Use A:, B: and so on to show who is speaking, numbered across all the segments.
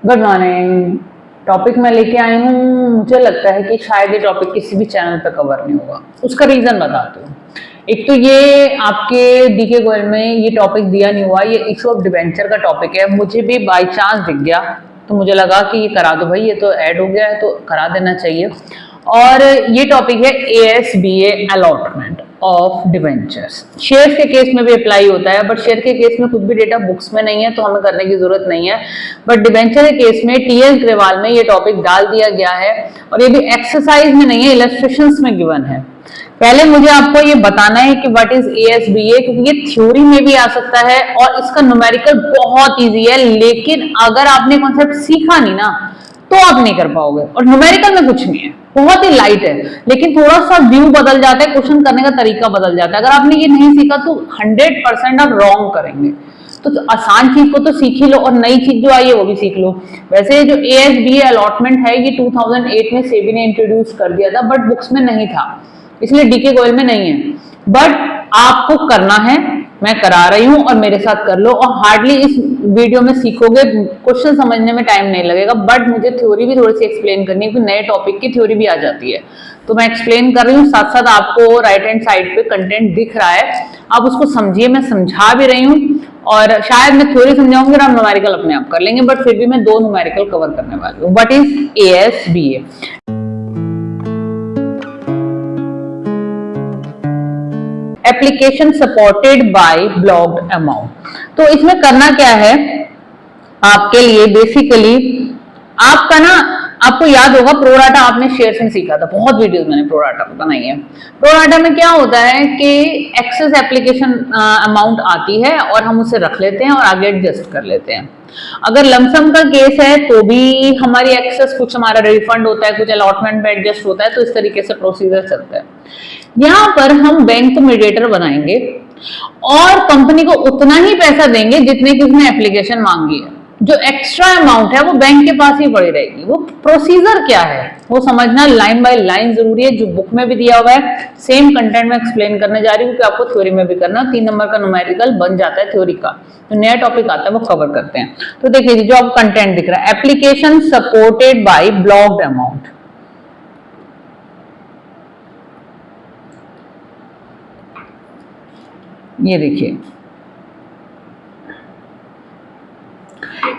A: Good morning. Topic मैं लेके आई हूँ, मुझे लगता है कि शायद ये टॉपिक किसी भी चैनल पे कवर नहीं होगा। उसका रीजन बताती हूँ। एक तो ये आपके डीके गोयल में ये टॉपिक दिया नहीं हुआ, ये इशू ऑफ डिवेंचर का टॉपिक है। मुझे भी बाय चांस दिख गया तो मुझे लगा कि ये करा दो भाई, ये तो ऐड हो गया है तो करा देना चाहिए। और ये टॉपिक है ASBA allotment of debentures. Share के केस में भी अप्लाई होता है, बट शेयर के केस में कुछ भी डेटा बुक्स में नहीं है तो हमें करने की जरूरत नहीं है। बट डिवेंचर के केस में TS ग्रेवाल में ये टॉपिक डाल दिया गया है और ये भी एक्सरसाइज में नहीं है, इलस्ट्रेशंस में गिवन है। पहले मुझे आपको ये बताना है कि व्हाट इज ASBA, क्योंकि ये थ्योरी में भी आ सकता है और इसका न्यूमेरिकल बहुत इजी है, लेकिन अगर आपने कॉन्सेप्ट सीखा नहीं ना तो आप नहीं कर पाओगे। और न्यूमेरिकल में कुछ नहीं है, बहुत ही लाइट है, लेकिन थोड़ा सा व्यू बदल जाता है, क्वेश्चन करने का तरीका बदल जाता है। अगर आपने ये नहीं सीखा तो 100% आप रॉन्ग करेंगे। तो आसान चीज को तो सीख ही लो और नई चीज जो आई है वो भी सीख लो। वैसे जो ASBA अलॉटमेंट है ये 2008 में सेबी ने इंट्रोड्यूस कर दिया था, बट बुक्स में नहीं था, इसलिए डीके गोयल में नहीं है। बट आपको करना है, मैं करा रही हूं और मेरे साथ कर लो। और हार्डली इस वीडियो में सीखोगे, क्वेश्चन समझने में टाइम नहीं लगेगा, बट मुझे थ्योरी भी थोड़ी सी एक्सप्लेन करनी है, क्योंकि नए टॉपिक की थ्योरी भी आ जाती है। तो मैं एक्सप्लेन कर रही हूँ, साथ साथ आपको राइट हैंड साइड पे कंटेंट दिख रहा है, आप उसको समझिए। मैं समझा भी रही हूँ और शायद मैं थ्योरी समझाऊंगी और आप न्यूमेरिकल अपने आप कर लेंगे, बट फिर भी मैं 2 न्यूमेरिकल कवर करने वाली हूँ। What is ASBA? Application supported by blocked amount. तो इसमें करना क्या है आपके लिए, बेसिकली आपका ना, आपको याद होगा प्रोराटा आपने शेयर्स में सीखा था, बहुत वीडियोस मैंने प्रोराटा बनाई है। प्रोराटा में क्या होता है कि एक्सेस एप्लीकेशन अमाउंट आती है और हम उसे रख लेते हैं और आगे एडजस्ट कर लेते हैं। अगर लमसम का केस है तो भी हमारी एक्सेस, कुछ हमारा रिफंड होता है, कुछ अलॉटमेंट में एडजस्ट होता है, तो इस तरीके से प्रोसीजर चलता है। यहाँ पर हम बैंक मीडिएटर बनाएंगे और कंपनी को उतना ही पैसा देंगे जितने की उसने एप्लीकेशन मांगी है। जो एक्स्ट्रा अमाउंट है वो बैंक के पास ही पड़ी रहेगी। वो प्रोसीजर क्या है वो समझना लाइन बाय लाइन जरूरी है, जो बुक में भी दिया हुआ है। सेम कंटेंट में एक्सप्लेन करने जा रही हूँ कि आपको थ्योरी में भी करना। 3 नंबर का न्यूमेरिकल बन जाता है थ्योरी का, तो नया टॉपिक आता है वो कवर करते हैं। तो देखिए जो आपको कंटेंट दिख रहा है, application supported by blocked amount. ये देखिए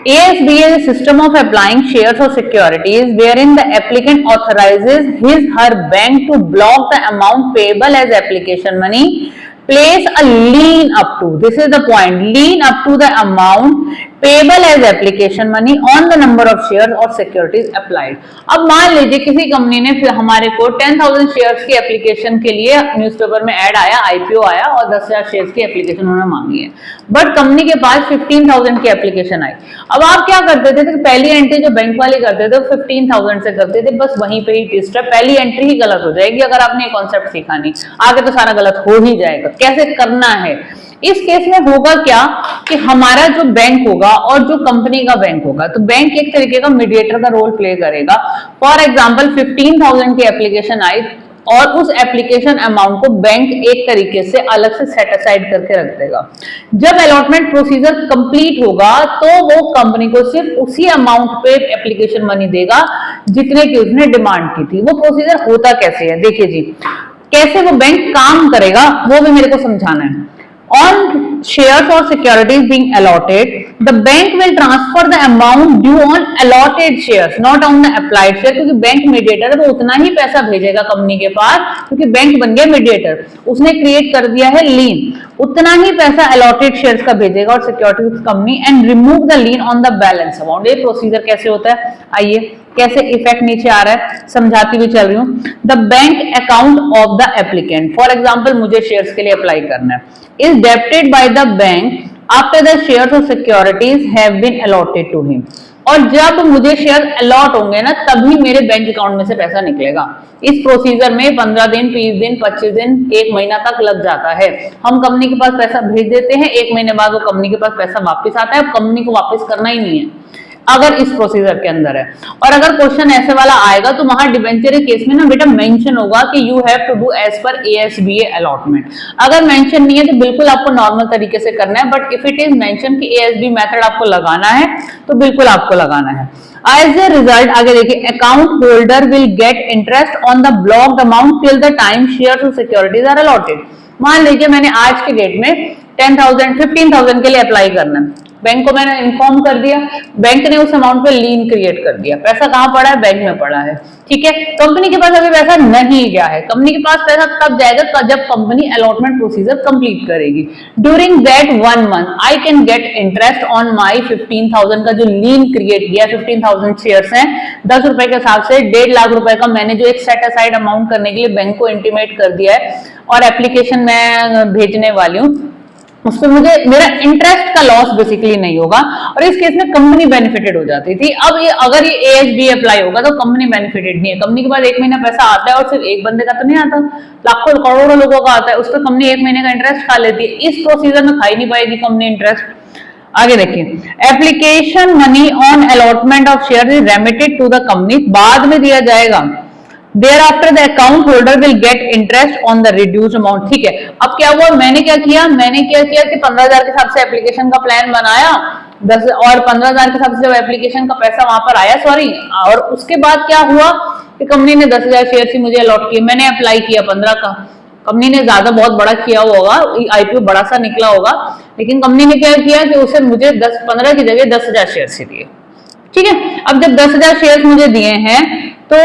A: ASBA is a system of applying shares or securities wherein the applicant authorizes his/her bank to block the amount payable as application money, place a lien up to, this is the point, lien up to the amount payable as application money on the number of shares or securities applied। अब मान लीजिए किसी company ने फिर हमारे को 10,000 shares की application के लिए न्यूज़पेपर में ऐड आया, IPO आया और 10,000 शेयर्स की एप्लीकेशन उन्होंने मांगी है, बट कंपनी के पास 15,000 की एप्लीकेशन आई। अब आप क्या करते थे कि पहली एंट्री जो बैंक वाले करते थे 15,000 से करते थे, बस वहीं पे ही ट्विस्ट है, पहली एंट्री ही गलत हो जाएगी अगर आपने ये कॉन्सेप्ट सीखा नहीं, आगे तो सारा गलत हो ही जाएगा। कैसे करना है इस केस में, होगा क्या कि हमारा जो बैंक होगा और जो कंपनी का बैंक होगा, तो बैंक एक तरीके का मीडिएटर का रोल प्ले करेगा। फॉर एग्जांपल 15,000 की एप्लीकेशन आई और उस एप्लीकेशन अमाउंट को बैंक एक तरीके से अलग से सेट असाइड करके रख देगा। जब अलॉटमेंट प्रोसीजर कंप्लीट होगा तो वो कंपनी को सिर्फ उसी अमाउंट पे एप्लीकेशन मनी देगा जितने की उसने डिमांड की थी। वो प्रोसीजर होता कैसे है, देखिए जी कैसे वो बैंक काम करेगा वो भी मेरे को समझाना है। On shares or securities being allotted, the bank will transfer the amount due on allotted shares, not on the applied share, क्योंकि बैंक मीडिएटर है वो उतना ही पैसा भेजेगा कंपनी के पास, क्योंकि बैंक बन गया मीडिएटर, उसने क्रिएट कर दिया है लीन, उतना ही पैसा अलॉटेड शेयर्स का भेजेगा और securities company, and remove the lean on the balance amount. ये प्रोसीजर कैसे होता है, आइए कैसे इफेक्ट नीचे आ रहा है समझाती हुई चल रही हूँ। The bank account of the applicant, for example मुझे शेयर्स के लिए अप्लाई करना है, is debited by the bank after the shares or securities have been allotted to him। और जब मुझे शेयर अलॉट होंगे ना तभी मेरे बैंक अकाउंट में से पैसा निकलेगा। इस प्रोसीजर में 15 दिन, 20 दिन, 25 दिन, 1 महीना तक लग जाता है। हम कंपनी के पास पैसा भेज देते हैं, 1 महीने बाद वो कंपनी के पास पैसा वापस आता है, कंपनी को वापस करना ही नहीं है अगर इस प्रोसीजर के अंदर है। और अगर क्वेश्चन ऐसे वाला आएगा तो वहां डिबेंचर केस में ना बेटा मेंशन होगा कि you have to do as per ASBA allotment. अगर मेंशन नहीं है तो बिल्कुल आपको नॉर्मल तरीके से करना है, but if it is mention कि ASB मेथड आपको लगाना है तो बिल्कुल आपको लगाना है। एज ए रिजल्ट आगे देखिए, account holder will get interest on the blocked amount till the time shares और सिक्योरिटीज आर अलॉटेड। मान लीजिए मैंने आज की डेट में 10,000 15,000 के लिए अप्लाई करना है, बैंक को मैंने इन्फॉर्म कर दिया, बैंक ने उस अमाउंट पे लीन क्रिएट कर दिया, पैसा कहाँ पड़ा है, बैंक में पड़ा है, ठीक है। कंपनी के पास अभी पैसा नहीं गया है, कंपनी के पास पैसा कब जाएगा, जब कंपनी अलॉटमेंट प्रोसीजर कंप्लीट करेगी। During that 1 month I can get interest on my 15,000 का जो लीन क्रिएट किया, 15,000 शेयर्स हैं, 10 रुपए के हिसाब से 1.5 लाख रुपए का मैंने जो एक सेट असाइड अमाउंट करने के लिए बैंक को इंटीमेट कर दिया है और एप्लीकेशन मैं भेजने वाली हूँ, उस पर मुझे मेरा इंटरेस्ट का लॉस बेसिकली नहीं होगा और इस केस में कंपनी बेनिफिटेड हो जाती थी। अब ये अगर ये ASB अप्लाई होगा तो कंपनी बेनिफिटेड नहीं है, कंपनी के पास 1 महीना पैसा आता है और सिर्फ एक बंदे का तो नहीं आता, लाखों करोड़ों लोगों का आता है, उस पर कंपनी 1 महीने का इंटरेस्ट खा लेती है। इस प्रोसीजर में खा ही नहीं पाएगी कंपनी इंटरेस्ट। आगे देखिए, application money on allotment of share is remitted to the company, बाद में दिया जाएगा। Thereafter the account holder will get interest on the reduced amount। ठीक है, अब क्या हुआ, मैंने क्या किया कि 15,000 के हिसाब से एप्लीकेशन का प्लान बनाया, 10 और 15,000 के हिसाब से जब एप्लीकेशन का पैसा वहां पर आया और उसके बाद क्या हुआ कि कंपनी ने 10,000 शेयर ही मुझे अलॉट किए, मैंने अप्लाई किया 15 का, कंपनी ने ज्यादा बहुत बड़ा किया होगा, IPO बड़ा सा निकला होगा, लेकिन कंपनी ने क्या किया कि उसे मुझे 15 की जगह 10,000 शेयर ही दिए, ठीक है। अब जब 10,000 शेयर मुझे दिए हैं तो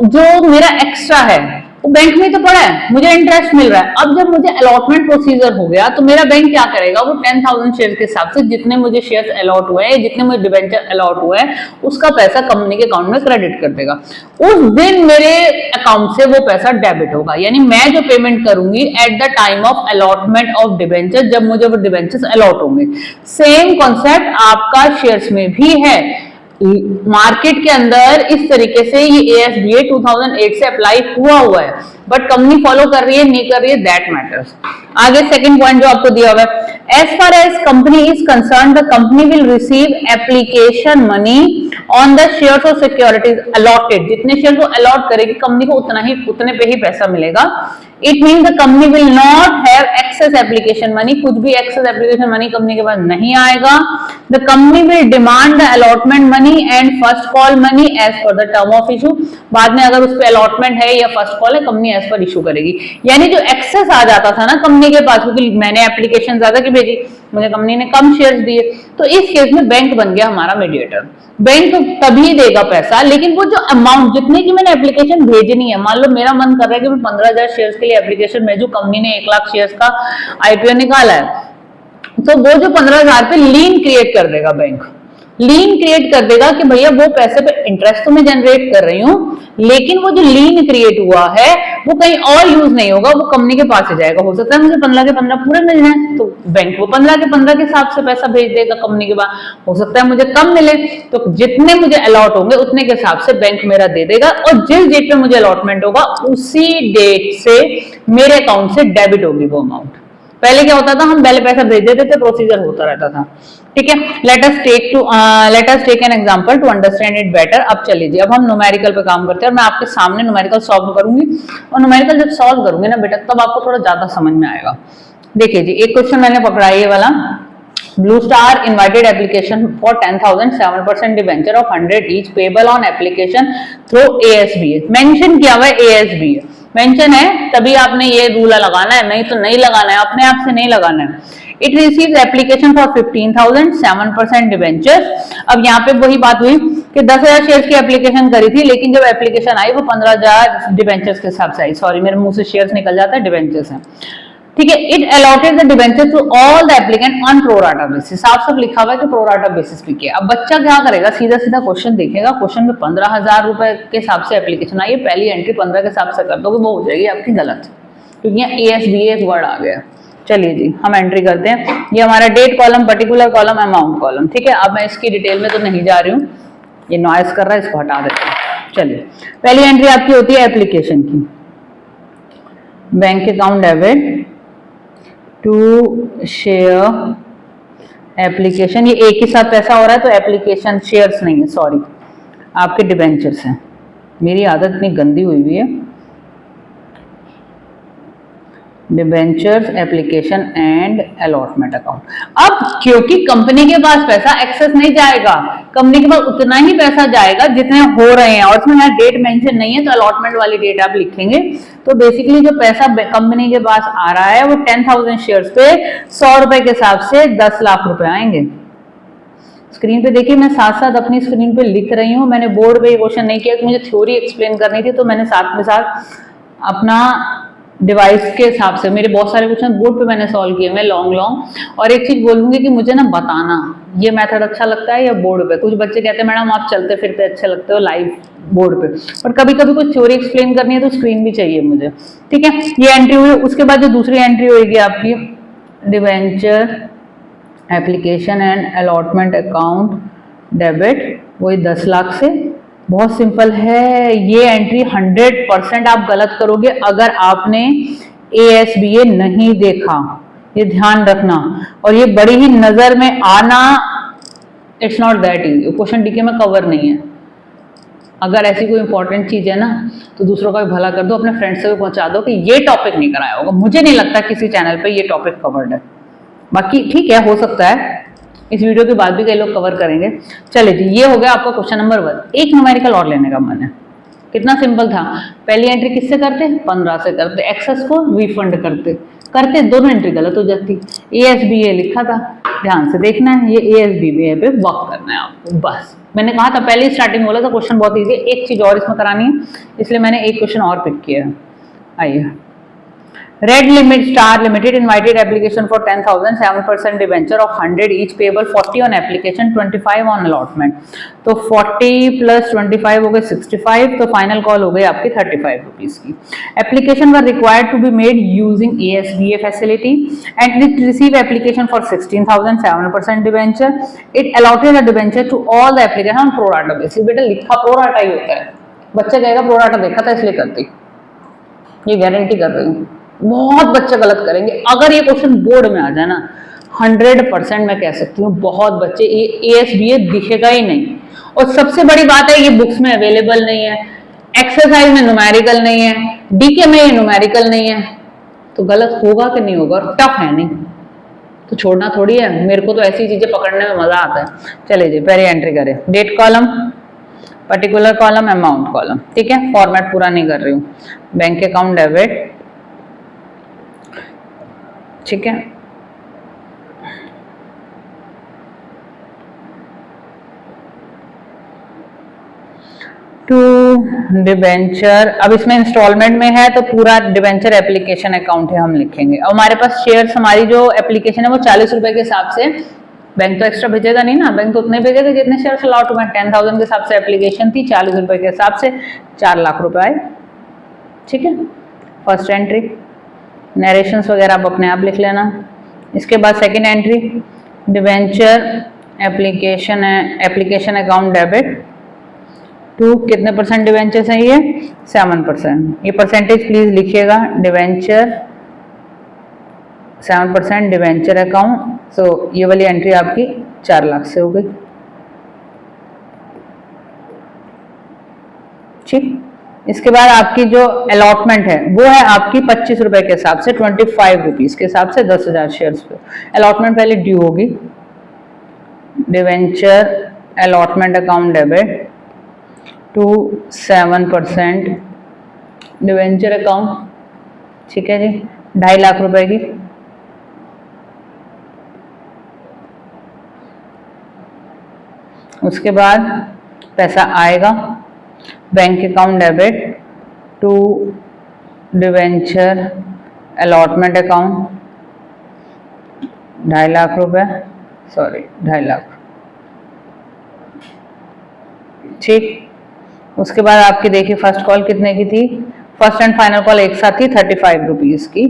A: जो मेरा एक्स्ट्रा है वो बैंक में तो पड़ा है, मुझे इंटरेस्ट मिल रहा है। अब जब मुझे अलॉटमेंट प्रोसीजर हो गया तो मेरा बैंक क्या करेगा, वो 10,000 शेयर के हिसाब से जितने मुझे शेयर्स अलॉट हुए हैं, जितने मुझे डिबेंचर अलॉट हुए हैं, उसका पैसा कंपनी के अकाउंट में क्रेडिट कर देगा। उस दिन मेरे अकाउंट से वो पैसा डेबिट होगा, यानी मैं जो पेमेंट करूंगी at the time of allotment of debenture, जब मुझे वो डिबेंचर्स अलॉट होंगे। सेम कॉन्सेप्ट आपका शेयर्स में भी है। मार्केट के अंदर इस तरीके से ये ASBA 2008 से अप्लाई हुआ है, बट कंपनी फॉलो कर रही है नहीं कर रही है, दैट मैटर्स। आगे सेकंड पॉइंट जो आपको दिया हुआ है, as far as company is concern the company will receive application money on the shares और सिक्योरिटीज अलॉटेड। जितने शेयर को अलॉट करेगी कंपनी को उतने पे ही पैसा मिलेगा। It mean the company will not have access application money, कुछ भी एक्सेस एप्लीकेशन मनी कंपनी के पास नहीं आएगा। The company will demand the allotment money and first call money as per the term of issue. बाद में अगर उस पर अलॉटमेंट है या फर्स्ट कॉल है, कंपनी एज पर इशू करेगी। यानी जो एक्सेस आ जाता था ना कंपनी के पास, क्योंकि मैंने एप्लीकेशन ज्यादा की भेजी, मुझे कंपनी ने कम शेयर्स दिए, तो इस केस में बैंक बन गया हमारा मीडिएटर। बैंक तभी देगा पैसा, लेकिन वो जो अमाउंट जितने की मैंने एप्लीकेशन भेजनी है, मान लो मेरा मन कर रहा है कि मैं 15,000 शेयर्स के लिए एप्लीकेशन भेजूं, कंपनी ने 1 लाख शेयर्स का IPO निकाला है, तो वो जो 15,000 पे लीन क्रिएट कर देगा बैंक, लीन क्रिएट कर देगा कि भैया वो पैसे पे इंटरेस्ट तो मैं जनरेट कर रही हूँ, लेकिन वो जो लीन क्रिएट हुआ है वो कहीं और यूज नहीं होगा, वो कंपनी के पास ही जाएगा। हो सकता है मुझे 15 के 15 पूरे मिल जाए तो बैंक वो 15 के 15 के हिसाब से पैसा भेज देगा कंपनी के पास। हो सकता है मुझे कम मिले तो जितने मुझे अलॉट होंगे उतने के हिसाब से बैंक मेरा दे देगा, और जिस डेट पे मुझे अलॉटमेंट होगा उसी डेट से मेरे अकाउंट से डेबिट होगी वो अमाउंट। पहले क्या होता था, हम पहले पैसा भेज देते थे, प्रोसीजर होता रहता था, ठीक है। Let us take an example to understand it better. अब चलिए जी, अब हम न्यूमेरिकल पे काम करते हैं और मैं आपके सामने न्यूमेरिकल सॉल्व करूंगी, और न्यूमेरिकल जब सॉल्व करूंगी ना बेटा, तब आपको थोड़ा ज्यादा समझ में आएगा। देखिए जी, एक क्वेश्चन मैंने पकड़ा है ये वाला, Blue Star invited application for 10,000 7% debenture of 100 each payable on application through ASBA। Mention किया हुआ है ASBA, मेंशन है, तभी आपने ये रूल लगाना है, नहीं तो नहीं लगाना है, अपने आप से नहीं लगाना है। It receives application for 15,000 7% debentures. अब यहाँ पे वही बात हुई कि 10,000 शेयर्स की एप्लीकेशन करी थी, लेकिन जब एप्लीकेशन आई वो 15,000 डिवेंचर्स के हिसाब से आई। सॉरी, मेरे मुंह से शेयर्स निकल जाता है, डिवेंचर्स हैं, ठीक है। It allotted the debenture to all the applicant on pro rata basis. साफ साफ लिखा हुआ है कि प्रोराटा बेसिस पे किया। अब बच्चा क्या करेगा, सीधा सीधा क्वेश्चन देखेगा, क्वेश्चन में 15,000 रुपए के हिसाब से एप्लीकेशन आई है, पहली एंट्री 15 के हिसाब से कर दोगे, वो हो जाएगी आपकी गलत, क्योंकि यहाँ ASBA एक वर्ड आ गया। चलिए जी, हम एंट्री करते हैं। ये हमारा date column, particular column, amount column, ठीक है। अब मैं इसकी डिटेल में तो नहीं जा रही हूँ, ये नॉइस कर रहा है, इसको हटा देते हैं। चलिए, पहली एंट्री आपकी होती है एप्लीकेशन की, bank account debit to share application. ये एक ही साथ पैसा हो रहा है तो एप्लीकेशन शेयर्स नहीं है, सॉरी, आपके डिबेंचर्स हैं। मेरी आदत इतनी गंदी हुई है, debentures application and allotment account. अब क्योंकि कंपनी के पास पैसा एक्सेस नहीं जाएगा, कंपनी के पास उतना ही पैसा जाएगा जितने हो रहे हैं, और उसमें यहाँ डेट मेंशन नहीं है तो अलॉटमेंट वाली डेट आप लिखेंगे। तो बेसिकली जो पैसा कंपनी के पास आ रहा है वो 10,000 शेयर्स पे 100 रुपए के हिसाब से 10 लाख रुपए आएंगे। स्क्रीन पे देखिए, मैं साथ साथ अपनी स्क्रीन पे लिख रही हूँ। मैंने बोर्ड पे ये क्वेश्चन नहीं किया कि मुझे थ्योरी एक्सप्लेन करनी थी, तो मैंने साथ में साथ अपना डिवाइस के हिसाब से मेरे बहुत सारे क्वेश्चन बोर्ड पे मैंने सॉल्व किए मैं लॉन्ग। और एक चीज बोलूंगी कि मुझे ना बताना ये मेथड अच्छा लगता है या बोर्ड पे। कुछ बच्चे कहते हैं मैडम आप चलते फिरते अच्छे लगते हो लाइव बोर्ड पे, पर कभी कभी कुछ थ्योरी एक्सप्लेन करनी है तो स्क्रीन भी चाहिए मुझे। ठीक है, ये एंट्री हुई। उसके बाद जो दूसरी एंट्री होगी आपकी debenture application and allotment account debit, वही 10 लाख से। बहुत सिंपल है ये एंट्री। 100% आप गलत करोगे अगर आपने ASBA नहीं देखा, ये ध्यान रखना। और ये बड़ी ही नजर में आना, it's not that easy. Question D K में कवर नहीं है। अगर ऐसी कोई इंपॉर्टेंट चीज है ना तो दूसरों का भी भला कर दो, अपने फ्रेंड्स से भी पहुंचा दो कि ये टॉपिक नहीं कराया होगा। मुझे नहीं लगता किसी चैनल पे ये टॉपिक कवर्ड है। बाकी ठीक है, हो सकता है इस वीडियो के बाद भी कई लोग कवर करेंगे। चलिए जी, ये हो गया आपका क्वेश्चन नंबर 1। एक न्यूमेरिकल और लेने का मन है। कितना सिंपल था। पहली एंट्री किससे करते, 15 से करते, एक्सेस को रिफंड करते दोनों एंट्री गलत हो जाती। ASBA लिखा था, ध्यान से देखना है, ये ASBA पे वर्क करना है आपको। बस मैंने कहा था पहले स्टार्टिंग बोला था क्वेश्चन बहुत ईजी है। एक चीज और इसमें करानी है, इसलिए मैंने एक क्वेश्चन और पिक किया है। आइए, Red Limit Star Limited invited application for 10,000, 7% debenture of 100 each payable, 40 on application, 25 on allotment। तो 40 plus 25 हो गए 65, तो फाइनल कॉल हो गई आपकी 35 रुपीज की। Application were required to be made using ASBA facility and it received application for 16,000, 7% debenture। It allotted a debenture to all the application on pro rata basis। बेटा लिखा pro rata ही होता है, बच्चा कहेगा pro rata देखा था इसलिए करती, ये गारंटी कर रही हूँ। बहुत बच्चे गलत करेंगे अगर ये क्वेश्चन बोर्ड में आ जाए ना। 100% मैं कह सकती हूँ बहुत बच्चे ASBA दिखेगा ही नहीं। और सबसे बड़ी बात है ये बुक्स में अवेलेबल नहीं है, एक्सरसाइज में न्यूमेरिकल नहीं है, डीके में ये न्यूमेरिकल नहीं है, तो गलत होगा कि नहीं होगा। और टफ है नहीं तो छोड़ना थोड़ी है। मेरे को तो ऐसी चीजें पकड़ने में मजा आता है। चलिए जी, पहले एंट्री करें। Date column, particular column, amount column. ठीक है, फॉर्मेट पूरा नहीं कर रही हूँ। बैंक अकाउंट डेबिट, ठीक है। टू डिबेंचर, अब इसमें इंस्टॉलमेंट में है तो पूरा डिबेंचर एप्लीकेशन अकाउंट है हम लिखेंगे। और हमारे पास शेयर्स, हमारी जो एप्लीकेशन है वो 40 रुपए के हिसाब से, बैंक तो एक्स्ट्रा भेजेगा नहीं ना, बैंक तो उतने भेजेगा जितने शेयर्स अलॉट हुए। 10,000 के हिसाब से एप्लीकेशन थी, 40 रुपए के हिसाब से 4 लाख रुपए आए। ठीक है, फर्स्ट एंट्री। नरेशंस वगैरह आप अपने आप लिख लेना। इसके बाद second entry, debenture application account debit to, कितने परसेंट डिबेंचर्स हैं ये, 7%। ये परसेंटेज प्लीज लिखिएगा, डिबेंचर 7% डिबेंचर अकाउंट। सो ये वाली एंट्री आपकी 4 लाख से हो गई। ठीक, इसके बाद आपकी जो अलॉटमेंट है वो है आपकी 25 रुपए के हिसाब से, 25 रुपीज के हिसाब से 10,000 शेयर्स पे। अलॉटमेंट पहले ड्यू होगी। Debenture allotment account debit to 7% debenture account. ठीक है जी, 2.5 लाख रुपए की। उसके बाद पैसा आएगा bank account debit to debenture allotment account, 2.5 lakh रुपए, सॉरी 2.5 लाख। ठीक, उसके बाद आपकी देखिए फर्स्ट कॉल कितने की थी, फर्स्ट एंड फाइनल कॉल एक साथ थी 35 रुपीज की।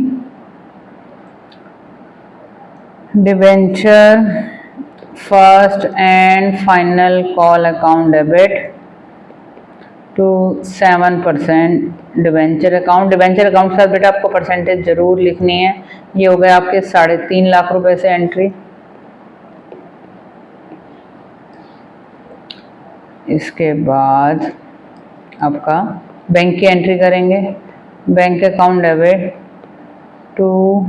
A: Debenture first and final call account debit to 7% debenture account. Debenture account के साथ बेटा आपको परसेंटेज जरूर लिखनी है। ये हो गए आपके 3.5 लाख रुपए से एंट्री। इसके बाद आपका बैंक की एंट्री करेंगे, bank account debit to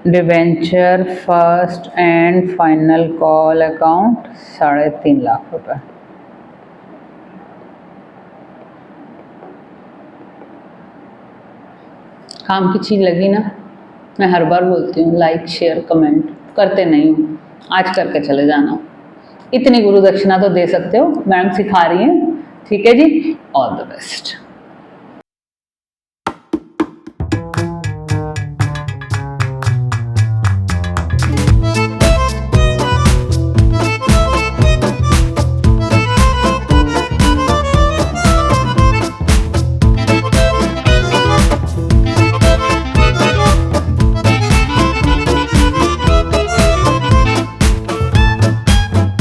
A: debenture first and final call account 3.5 lakh रुपए। काम की चीज़ लगी ना? मैं हर बार बोलती हूँ लाइक शेयर कमेंट करते नहीं हूँ, आज करके चले जाना। इतनी गुरु दक्षिणा तो दे सकते हो, मैडम सिखा रही हैं। ठीक है जी, ऑल द बेस्ट।